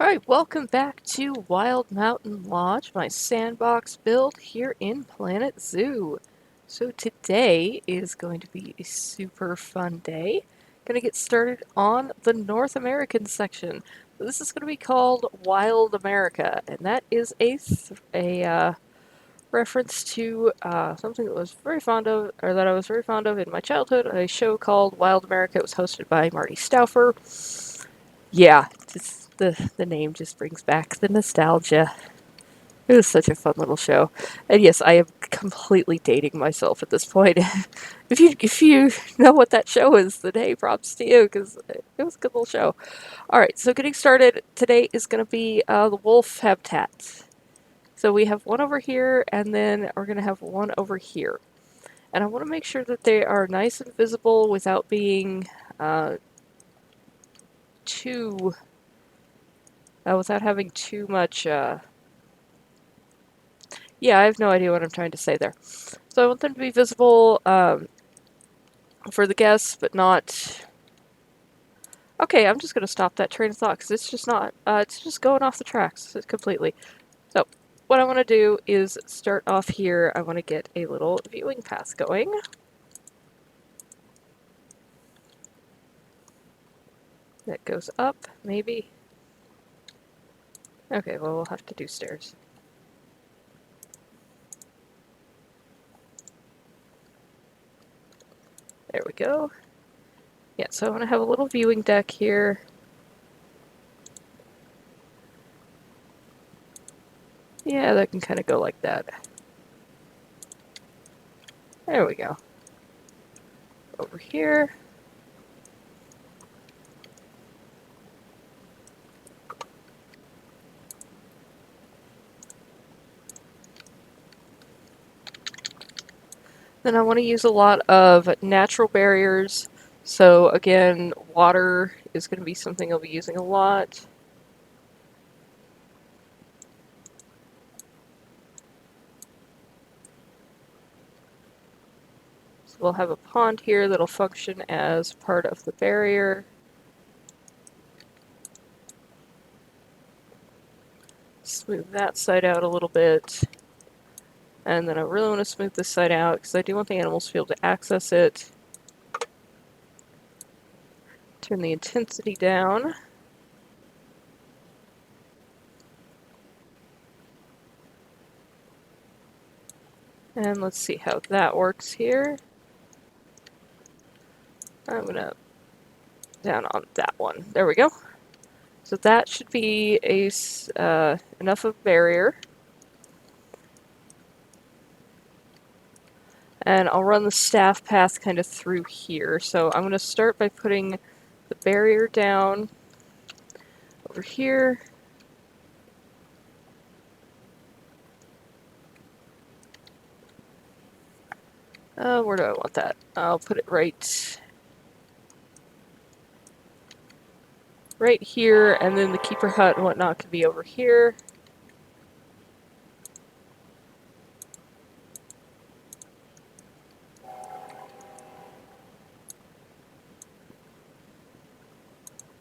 Alright, welcome back to Wild Mountain Lodge, my sandbox build here in Planet Zoo. So today is going to be a super fun day. Gonna get started on the North American section. This is gonna be called Wild America, and that is a reference to something that was very fond of, or that I was very fond of in my childhood. A show called Wild America. It was hosted by Marty Stauffer. Yeah, just the name just brings back the nostalgia. It was such a fun little show. And yes, I am completely dating myself at this point. If you know what that show is, then hey, props to you, because it was a good little show. Alright, so getting started today is going to be the wolf habitat. So we have one over here, and then we're going to have one over here. And I want to make sure that they are nice and visible without being too... without having too much... Yeah, I have no idea what I'm trying to say there. So I want them to be visible for the guests, but not... Okay, I'm just going to stop that train of thought, because it's just not... it's just going off the tracks completely. So, what I want to do is start off here. I want to get a little viewing path going. That goes up, maybe. Okay, well, we'll have to do stairs. There we go. Yeah, so I want to have a little viewing deck here. Yeah, that can kind of go like that. There we go. Over here. Then I want to use a lot of natural barriers. So again, water is going to be something I'll be using a lot. So we'll have a pond here that'll function as part of the barrier. Smooth that side out a little bit. And then I really want to smooth this side out because I do want the animals to be able to access it. Turn the intensity down. And let's see how that works here. I'm gonna down on that one. There we go. So that should be enough of barrier. And I'll run the staff path kind of through here. So I'm going to start by putting the barrier down over here. Where do I want that? I'll put it right here, and then the keeper hut and whatnot can be over here.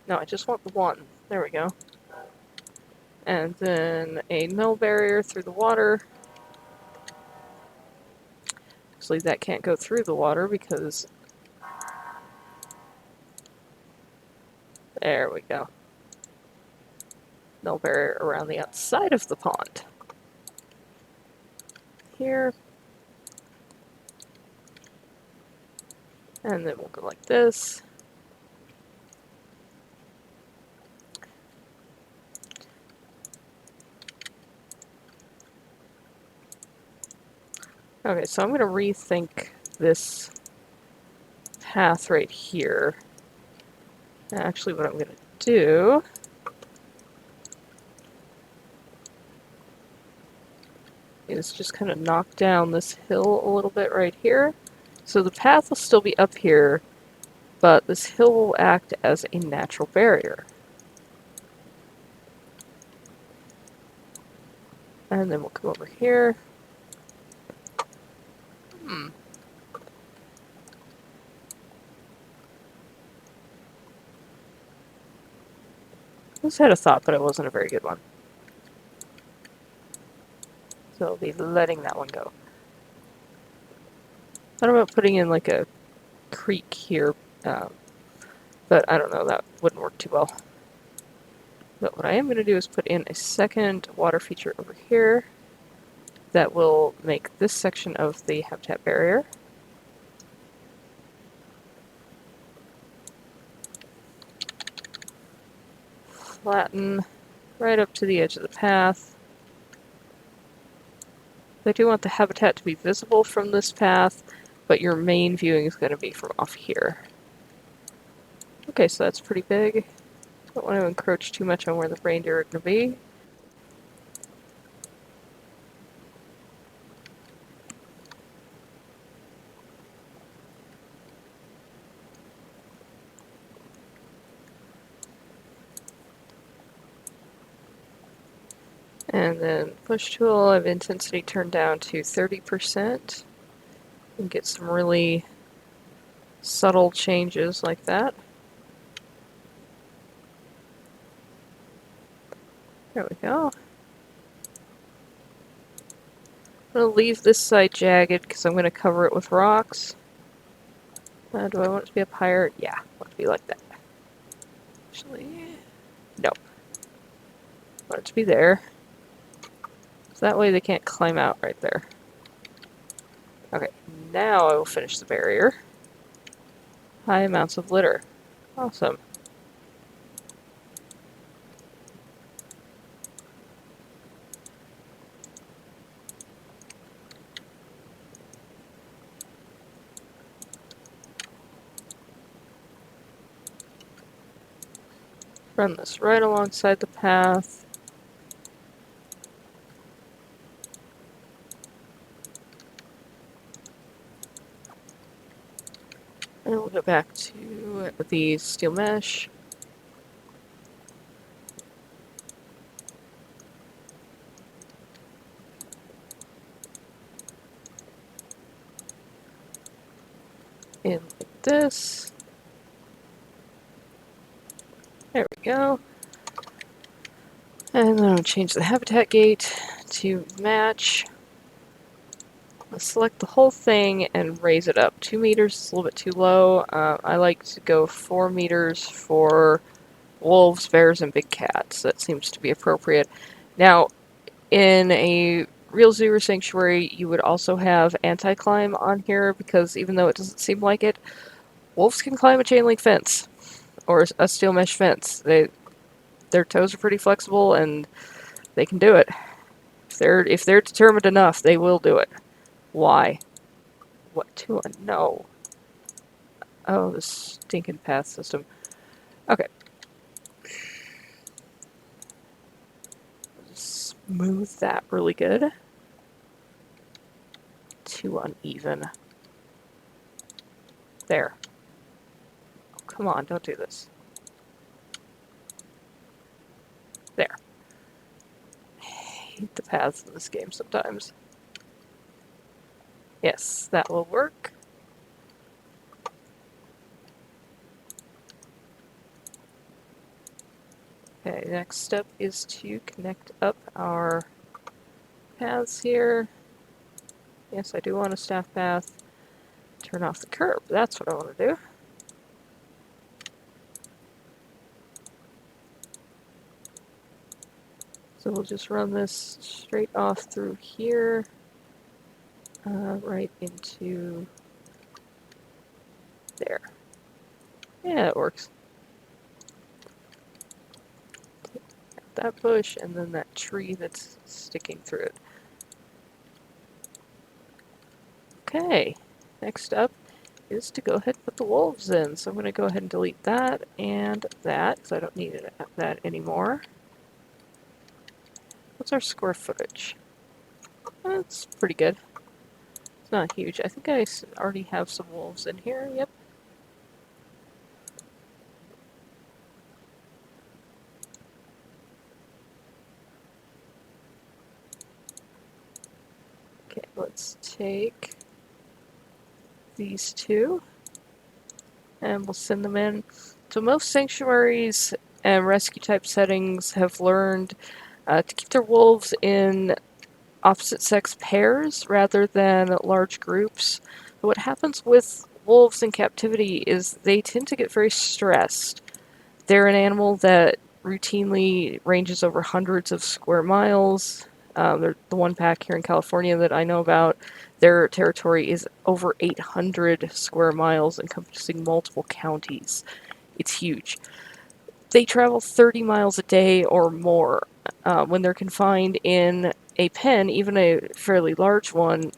No, I just want the one. There we go. And then a mill barrier through the water. Actually, that can't go through the water because... There we go. Mill barrier around the outside of the pond. Here. And then we'll go like this. Okay, so I'm going to rethink this path right here. Actually, what I'm going to do is just kind of knock down this hill a little bit right here. So the path will still be up here, but this hill will act as a natural barrier. And then we'll come over here. just had a thought, but it wasn't a very good one. So I'll be letting that one go. Thought about putting in like a creek here, but I don't know, that wouldn't work too well. But what I am going to do is put in a second water feature over here that will make this section of the habitat barrier. Flatten right up to the edge of the path. I do want the habitat to be visible from this path, but your main viewing is going to be from off here. Okay, so that's pretty big. Don't want to encroach too much on where the reindeer are going to be. And then push tool, I have intensity turned down to 30%. And get some really subtle changes like that. There we go. I'm going to leave this side jagged because I'm going to cover it with rocks. Do I want it to be up higher? Yeah, I want it to be like that. Actually, no. I want it to be there. So that way they can't climb out right there. Okay, now I will finish the barrier. High amounts of litter. Awesome. Run this right alongside the path. And we'll go back to the steel mesh. In like this. There we go. And then I'll change the habitat gate to match. Let's select the whole thing and raise it up. 2 meters is a little bit too low. I like to go 4 meters for wolves, bears, and big cats. That seems to be appropriate. Now, in a real zoo or sanctuary, you would also have anti-climb on here because even though it doesn't seem like it, wolves can climb a chain link fence or a steel mesh fence. Their toes are pretty flexible and they can do it. If they're determined enough, they will do it. Why? What to a no? Oh, the stinking path system. Okay. Smooth that really good. Too uneven. There. Oh, come on, don't do this. There. I hate the paths in this game sometimes. Yes, that will work. Okay, next step is to connect up our paths here. Yes, I do want a staff path. Turn off the curb. That's what I want to do. So we'll just run this straight off through here, right into there. Yeah, it works. That bush and then that tree that's sticking through it. Okay, next up is to go ahead and put the wolves in. So I'm going to go ahead and delete that and that because I don't need that anymore. What's our square footage? That's pretty good. It's not huge. I think I already have some wolves in here. Yep. Okay, let's take these two and we'll send them in. So most sanctuaries and rescue type settings have learned to keep their wolves in opposite sex pairs rather than large groups. What happens with wolves in captivity is they tend to get very stressed. They're an animal that routinely ranges over hundreds of square miles. They're the one pack here in California that I know about. Their territory is over 800 square miles, encompassing multiple counties. It's huge. They travel 30 miles a day or more. When they're confined in a pen, even a fairly large one,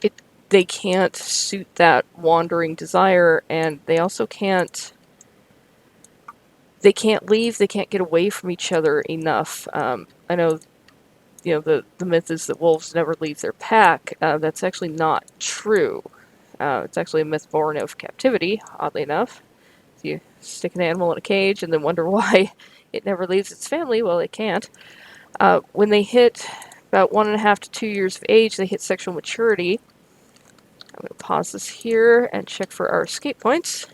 it they can't suit that wandering desire, and they also can't leave. They can't get away from each other enough. I know, the myth is that wolves never leave their pack. That's actually not true. It's actually a myth born of captivity, oddly enough. If you stick an animal in a cage and then wonder why it never leaves its family, well, it can't. When they hit about 1.5 to 2 years of age, they hit sexual maturity. I'm going to pause this here and check for our escape points.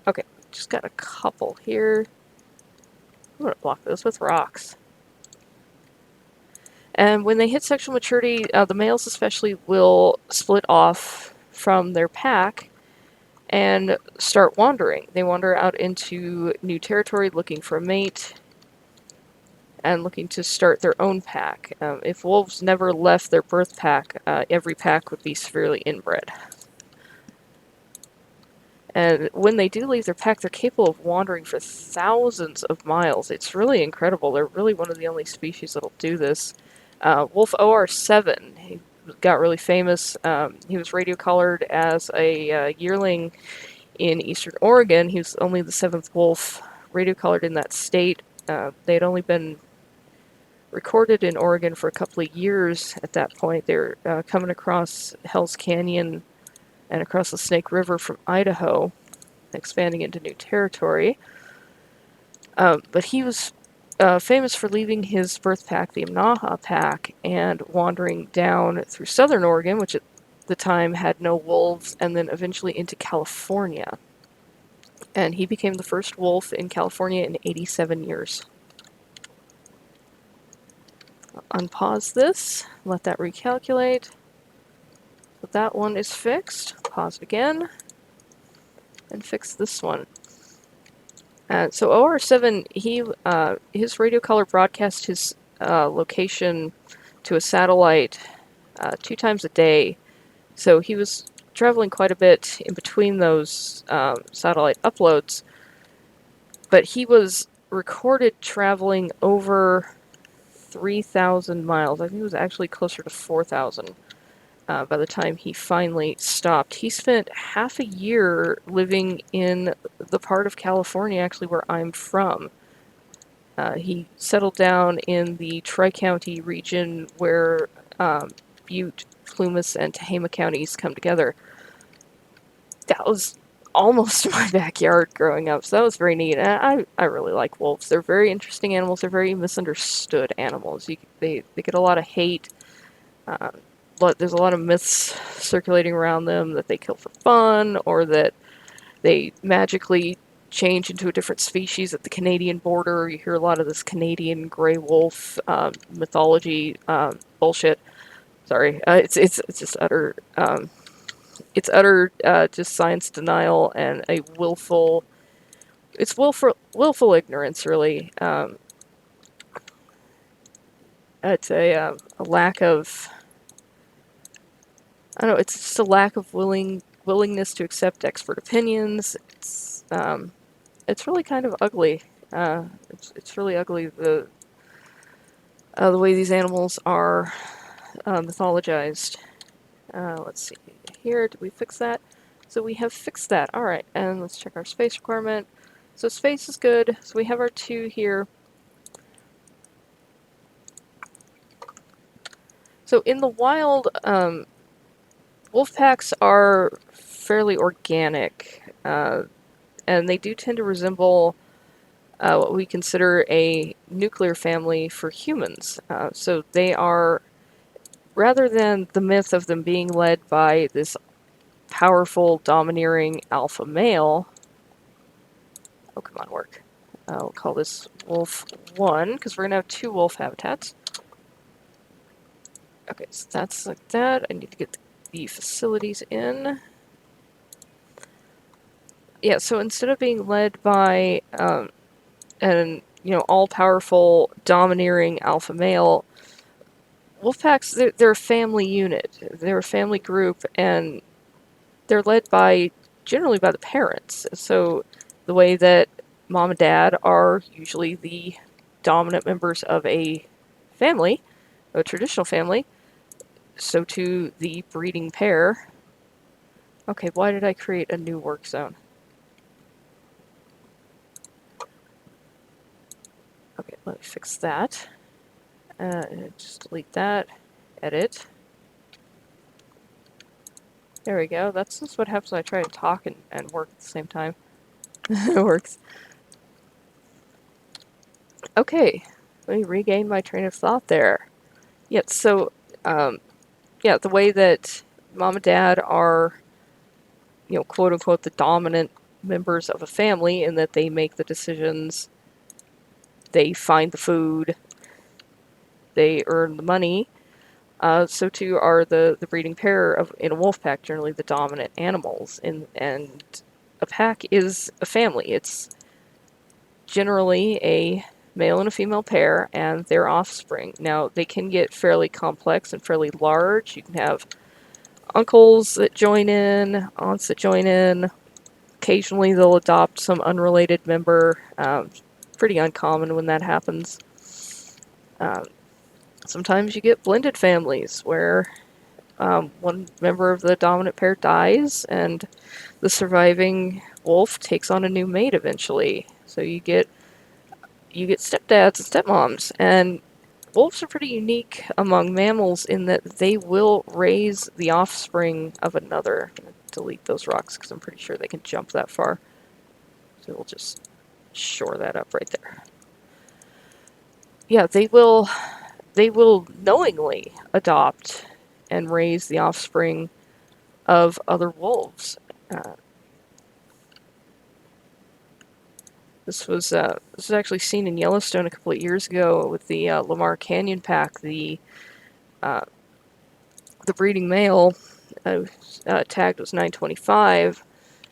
Okay, just got a couple here. I'm going to block those with rocks. And when they hit sexual maturity, the males especially will split off from their pack and start wandering. They wander out into new territory looking for a mate and looking to start their own pack. If wolves never left their birth pack, every pack would be severely inbred. And when they do leave their pack, they're capable of wandering for thousands of miles. It's really incredible. They're really one of the only species that'll do this. Wolf OR7, he got really famous. He was radio-collared as a yearling in eastern Oregon. He was only the 7th wolf radio-collared in that state. They had only been recorded in Oregon for a couple of years at that point. They're coming across Hell's Canyon and across the Snake River from Idaho, expanding into new territory. But he was famous for leaving his birth pack, the Imnaha pack, and wandering down through southern Oregon, which at the time had no wolves, and then eventually into California. And he became the first wolf in California in 87 years. Unpause this, let that recalculate. So that one is fixed. Pause it again, and fix this one. So OR7, his radio collar broadcast his location to a satellite 2 times a day. So he was traveling quite a bit in between those satellite uploads, but he was recorded traveling over 3,000 miles. I think it was actually closer to 4,000 by the time he finally stopped. He spent half a year living in the part of California actually where I'm from. He settled down in the Tri-County region where Butte, Plumas, and Tehama counties come together. That was almost my backyard growing up, so that was very neat. And I really like wolves. They're very interesting animals. They're very misunderstood animals. They get a lot of hate. There's a lot of myths circulating around them that they kill for fun, or that they magically change into a different species at the Canadian border. You hear a lot of this Canadian gray wolf mythology bullshit. Sorry, it's just utter just science denial and a willful ignorance, really. It's a lack of, I don't know, it's just a lack of willingness to accept expert opinions. It's really kind of ugly. It's really ugly the way these animals are mythologized. Let's see here. Did we fix that? So we have fixed that. All right, and let's check our space requirement. So space is good. So we have our 2 here. So in the wild, wolf packs are fairly organic, and they do tend to resemble what we consider a nuclear family for humans. So they are, rather than the myth of them being led by this powerful, domineering alpha male. Oh, come on, work. I'll call this wolf 1, because we're going to have 2 wolf habitats. Okay, so that's like that. I need to get the facilities in. Yeah, so instead of being led by an all-powerful, domineering alpha male, wolf packs, they're a family unit. They're a family group, and they're led by, generally by the parents. So the way that mom and dad are usually the dominant members of a family, a traditional family, so too the breeding pair. Okay, why did I create a new work zone? Okay, let me fix that. Just delete that. Edit. There we go. That's just what happens when I try to talk and work at the same time. It works. Okay, let me regain my train of thought there. Yeah, so, yeah, the way that mom and dad are, quote unquote, the dominant members of a family, in that they make the decisions, they find the food, they earn the money. So too are the breeding pair in a wolf pack, generally the dominant animals. And a pack is a family. It's generally a male and a female pair and their offspring. Now, they can get fairly complex and fairly large. You can have uncles that join in, aunts that join in. Occasionally, they'll adopt some unrelated member. Pretty uncommon when that happens. Um, Sometimes you get blended families where one member of the dominant pair dies and the surviving wolf takes on a new mate eventually. So you get stepdads and stepmoms, and wolves are pretty unique among mammals in that they will raise the offspring of another. I'm going to delete those rocks because I'm pretty sure they can jump that far. So we'll just shore that up right there. Yeah, they will knowingly adopt and raise the offspring of other wolves. Uh, this was actually seen in Yellowstone a couple of years ago with the Lamar Canyon pack. Uh, the breeding male, tagged was 925,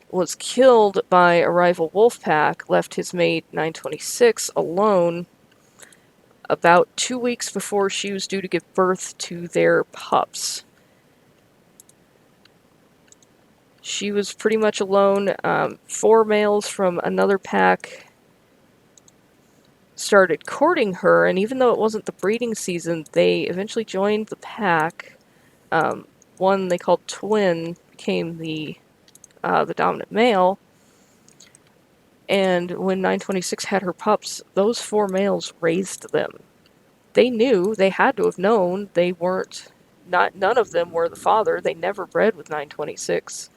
was killed by a rival wolf pack, left his mate 926 alone about 2 weeks before she was due to give birth to their pups. She was pretty much alone. 4 males from another pack started courting her, and even though it wasn't the breeding season, they eventually joined the pack. One they called Twin became the dominant male, and when 926 had her pups, those 4 males raised them. They knew, they had to have known, they weren't, none of them were the father. They never bred with 926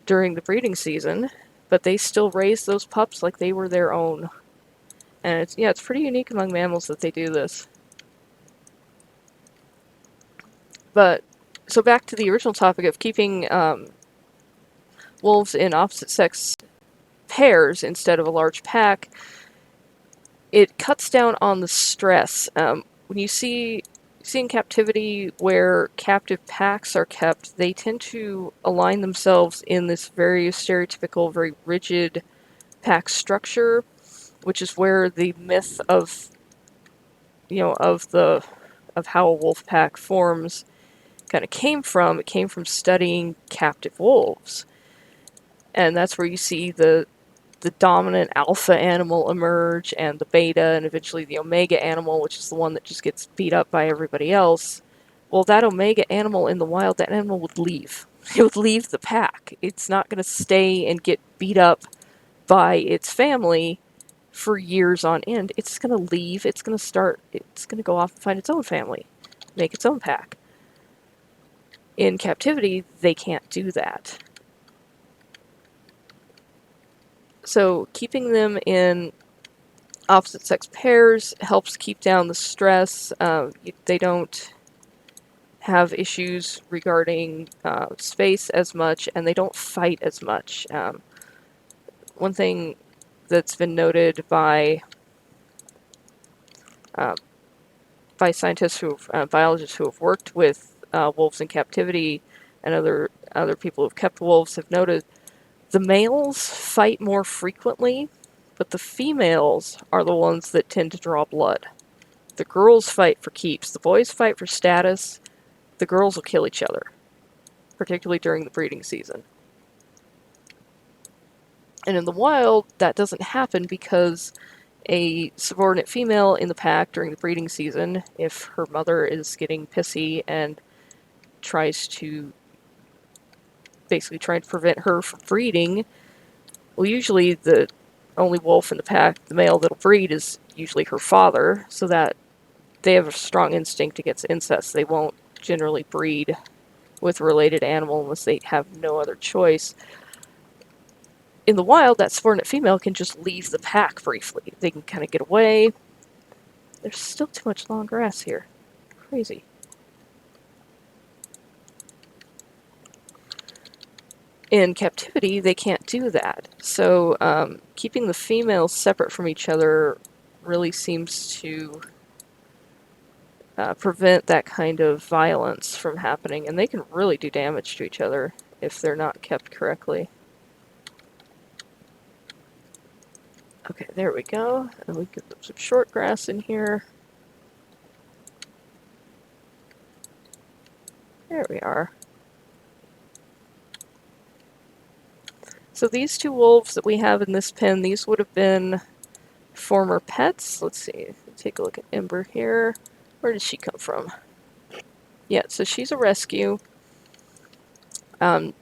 during the breeding season, but they still raised those pups like they were their own. And it's pretty unique among mammals that they do this. But, so back to the original topic of keeping wolves in opposite sex pairs instead of a large pack, it cuts down on the stress. When you see in captivity where captive packs are kept, they tend to align themselves in this very stereotypical, very rigid pack structure, which is where the myth of of how a wolf pack forms kind of came from. It came from studying captive wolves, and that's where you see the dominant alpha animal emerge, and the beta, and eventually the omega animal, which is the one that just gets beat up by everybody else. Well, that omega animal in the wild, that animal would leave. It would leave the pack. It's not going to stay and get beat up by its family for years on end. It's going to leave. It's going to go off and find its own family, make its own pack. In captivity, they can't do that. So keeping them in opposite sex pairs helps keep down the stress. They don't have issues regarding space as much, and they don't fight as much. One thing that's been noted uh, by scientists biologists who have worked with wolves in captivity, and other people who've kept wolves have noted the males fight more frequently, but the females are the ones that tend to draw blood. The girls fight for keeps. The boys fight for status. The girls will kill each other, particularly during the breeding season. And in the wild, that doesn't happen because a subordinate female in the pack during the breeding season, if her mother is getting pissy and tries to basically try to prevent her from breeding, well, usually the only wolf in the pack, the male that'll breed, is usually her father, so that they have a strong instinct against incest. They won't generally breed with a related animal unless they have no other choice. In the wild, that subordinate female can just leave the pack briefly. They can kind of get away. There's still too much long grass here. Crazy. In captivity, they can't do that. So keeping the females separate from each other really seems to prevent that kind of violence from happening, and they can really do damage to each other if they're not kept correctly. Okay, there we go. And we can put some short grass in here. There we are. So these two wolves that we have in this pen, these would have been former pets. Let's see. Take a look at Ember here. Where did she come from? Yeah, so she's a rescue. So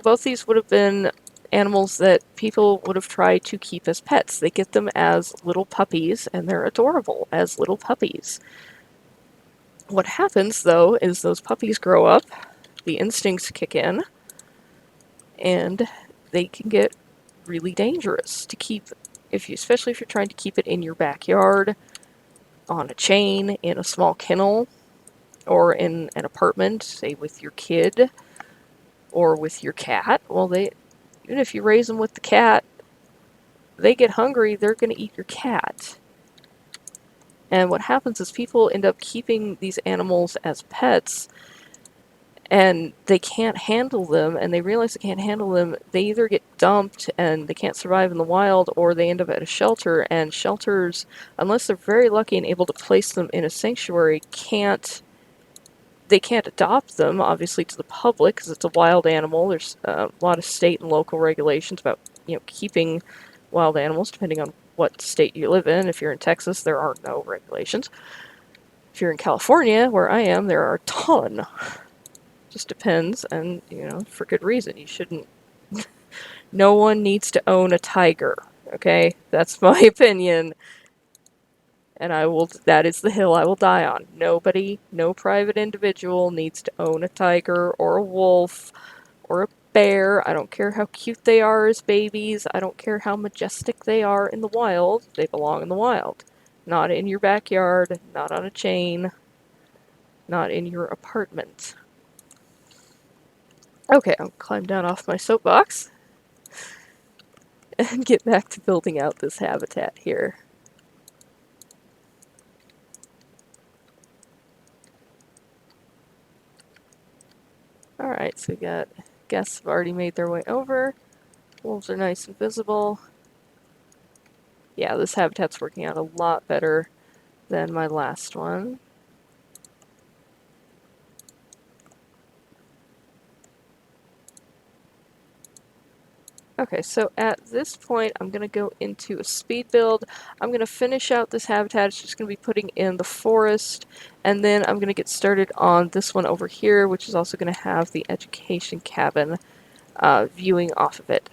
both these would have been animals that people would have tried to keep as pets. They get them as little puppies, and they're adorable as little puppies. What happens, though, is those puppies grow up, the instincts kick in, and they can get really dangerous to keep, especially if you're trying to keep it in your backyard, on a chain, in a small kennel, or in an apartment, say with your kid or with your cat. Well, even if you raise them with the cat, they get hungry, they're going to eat your cat. And what happens is people end up keeping these animals as pets, and they can't handle them, and they realize they can't handle them. They either get dumped and they can't survive in the wild, or they end up at a shelter, and shelters, unless they're very lucky and able to place them in a sanctuary, they can't adopt them, obviously, to the public, because it's a wild animal. There's a lot of state and local regulations about, keeping wild animals, depending on what state you live in. If you're in Texas, there are no regulations. If you're in California, where I am, there are a ton. Just depends, and, for good reason. You shouldn't... No one needs to own a tiger, okay? That's my opinion. And that is the hill I will die on. Nobody, no private individual needs to own a tiger or a wolf or a bear. I don't care how cute they are as babies. I don't care how majestic they are in the wild. They belong in the wild. Not in your backyard, not on a chain, not in your apartment. Okay, I'll climb down off my soapbox and get back to building out this habitat here. Alright, so we got guests have already made their way over. Wolves are nice and visible. Yeah, this habitat's working out a lot better than my last one. Okay, so at this point, I'm going to go into a speed build. I'm going to finish out this habitat. It's just going to be putting in the forest, and then I'm going to get started on this one over here, which is also going to have the education cabin viewing off of it.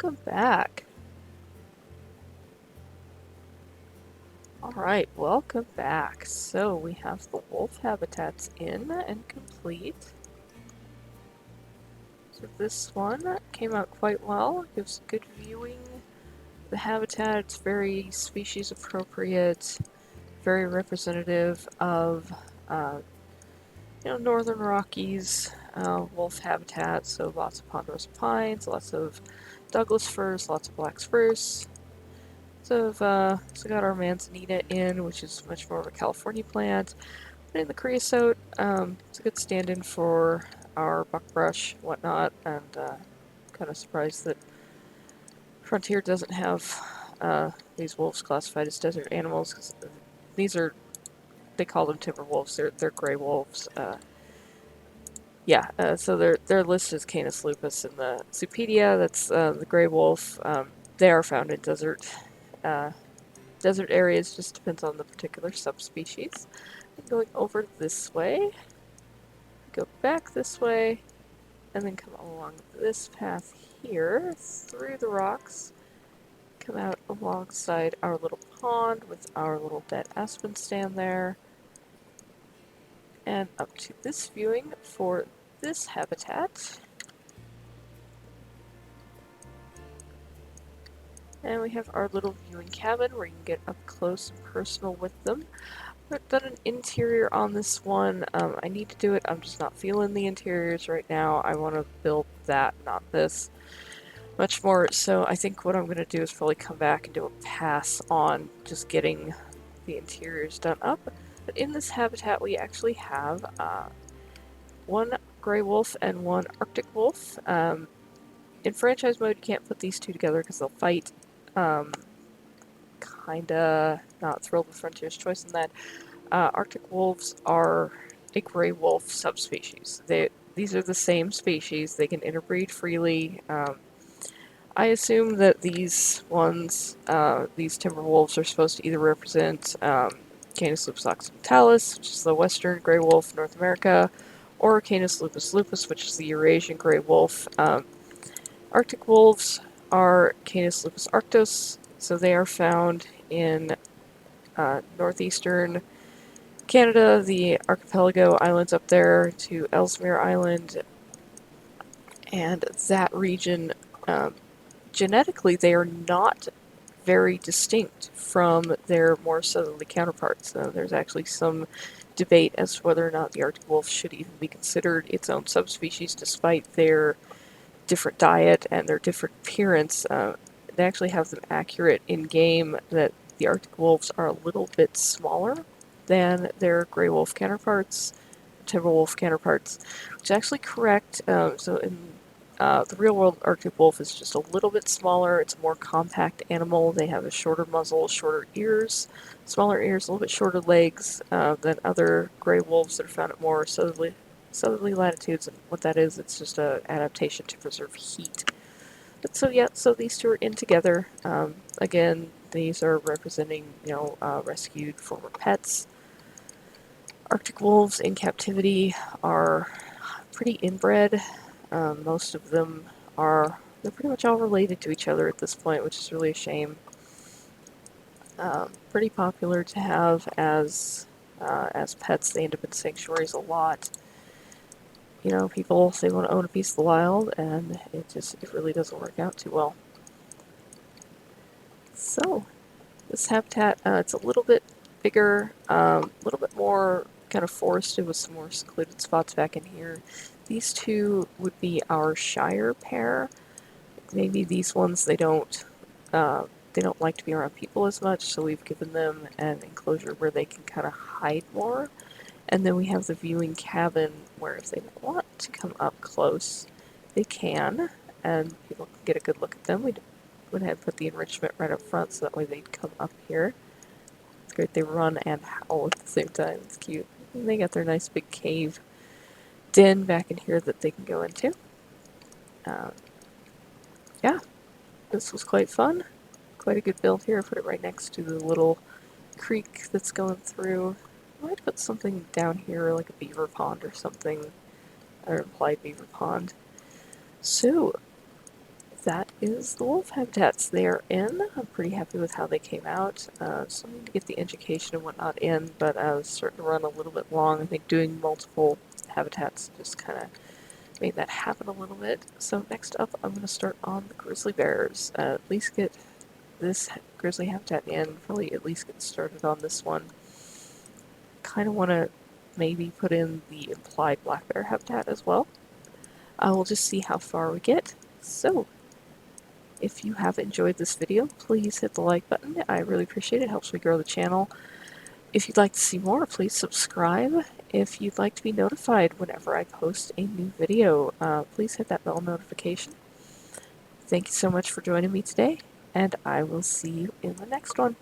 welcome back. Alright, welcome back. So we have the wolf habitats in and complete. So this one came out quite well, gives good viewing. The habitat, it's very species appropriate, very representative of northern Rockies wolf habitat, so lots of ponderosa pines, lots of Douglas firs, lots of black spruce. So got our manzanita in, which is much more of a California plant. And the creosote, it's a good stand-in for our buckbrush, whatnot, and kind of surprised that Frontier doesn't have these wolves classified as desert animals, because they call them timber wolves, they're gray wolves. So they're listed as Canis lupus in the Zoopedia. That's the gray wolf. They are found in uh, desert areas. Just depends on the particular subspecies. And going over this way, go back this way, and then come along this path here through the rocks. Come out alongside our little pond with our little dead aspen stand there, and up to this viewing for this habitat. And we have our little viewing cabin where you can get up close and personal with them. I've done an interior on this one. I need to do it. I'm just not feeling the interiors right now. I want to build that, not this. Much more. So I think what I'm going to do is probably come back and do a pass on just getting the interiors done up. But in this habitat, we actually have one gray wolf and one Arctic wolf. In franchise mode, you can't put these two together because they'll fight. Kinda not thrilled with Frontier's choice in that. Arctic wolves are a gray wolf subspecies. These are the same species. They can interbreed freely. I assume that these ones, these timber wolves, are supposed to either represent Canis lupus occidentalis, which is the western gray wolf in North America, or Canis lupus lupus, which is the Eurasian gray wolf. Arctic wolves are Canis lupus arctos, so they are found in northeastern Canada, the archipelago islands up there to Ellesmere Island, and that region. Genetically, they are not very distinct from their more southerly counterparts. There's actually some debate as to whether or not the Arctic wolf should even be considered its own subspecies, despite their different diet and their different appearance. They actually have them accurate in game that the Arctic wolves are a little bit smaller than their gray wolf counterparts, timber wolf counterparts, which is actually correct. So in the real world Arctic wolf is just a little bit smaller. It's a more compact animal. They have a shorter muzzle, shorter ears, smaller ears, a little bit shorter legs than other gray wolves that are found at more southerly latitudes. And what that is, it's just an adaptation to preserve heat. But so these two are in together. Again, these are representing, rescued former pets. Arctic wolves in captivity are pretty inbred. Most of them they're pretty much all related to each other at this point, which is really a shame. Pretty popular to have as pets. They end up in sanctuaries a lot. People say want to own a piece of the wild, and it really doesn't work out too well. So, this habitat, it's a little bit bigger, a little bit more kind of forested with some more secluded spots back in here. These two would be our Shire pair. Maybe these ones they don't like to be around people as much, so we've given them an enclosure where they can kind of hide more. And then we have the viewing cabin where if they want to come up close, they can, and people can get a good look at them. We went ahead and put the enrichment right up front so that way they'd come up here. It's great, they run and howl at the same time. It's cute. And they got their nice big cave den back in here that they can go into. Yeah, this was quite fun. Quite a good build here. I put it right next to the little creek that's going through. I might put something down here, like a beaver pond or something, or implied beaver pond. So, that is the wolf habitats they're in. I'm pretty happy with how they came out. Still need to get the education and whatnot in, but I was starting to run a little bit long. I think doing multiple habitats just kind of made that happen a little bit. So next up, I'm going to start on the grizzly bears. At least get this grizzly habitat in, probably at least get started on this one. Kind of want to maybe put in the implied black bear habitat as well. We'll just see how far we get. So, if you have enjoyed this video, please hit the like button. I really appreciate it. It helps me grow the channel. If you'd like to see more, please subscribe. If you'd like to be notified whenever I post a new video, please hit that bell notification. Thank you so much for joining me today, and I will see you in the next one.